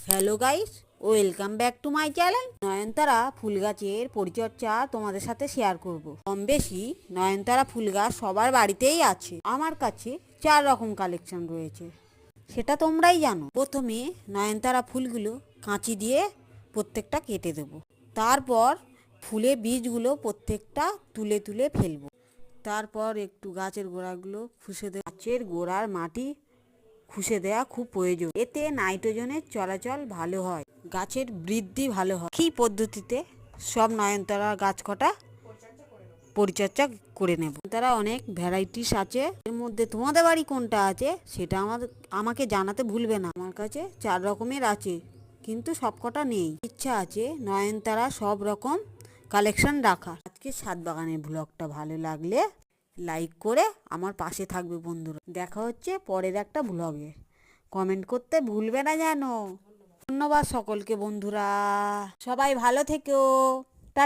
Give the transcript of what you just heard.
Hello guys, welcome back to my channel. নয়নতারা ফুল গাছের পরিচর্যা তোমাদের সাথে শেয়ার করব। কম বেশি নয়নতারা ফুল গাছ সবার বাড়িতেই আছে। আমার কাছে 4 রকম কালেকশন রয়েছে, সেটা তোমরাই জানো। প্রথমে নয়নতারা ফুলগুলো কাঁচি দিয়ে প্রত্যেকটা কেটে দেব। তারপর ফুলের বীজগুলো প্রত্যেকটা তুলে তুলে ফেলবো। তারপর একটু গাছের গোড়াগুলো খুশে দেব। গাছের গোড়ার মাটি খুশে দেওয়া খুব প্রয়োজন, এতে নাইট্রোজেনের চলাচল ভালো হয়, গাছের বৃদ্ধি ভালো হয়। কী পদ্ধতিতে সব নয়নতারা গাছ কটা পরিচর্যা করে নেব। তারা অনেক ভ্যারাইটিস আছে, এর মধ্যে তোমাদের বাড়ি কোনটা আছে সেটা আমাকে জানাতে ভুলবে না। আমার কাছে 4 রকমের আছে, কিন্তু সব কটা নেই। ইচ্ছা আছে নয়নতারা সব রকম কালেকশন রাখা। আজকে ছাদ বাগানের ব্লগটা ভালো লাগলে লাইক করে আমার পাশে থাকবে বন্ধুরা। দেখা হচ্ছে পরের একটা ব্লগে। কমেন্ট করতে ভুলবে না যেন। ধন্যবাদ সকলকে বন্ধুরা, সবাই ভালো থেকো।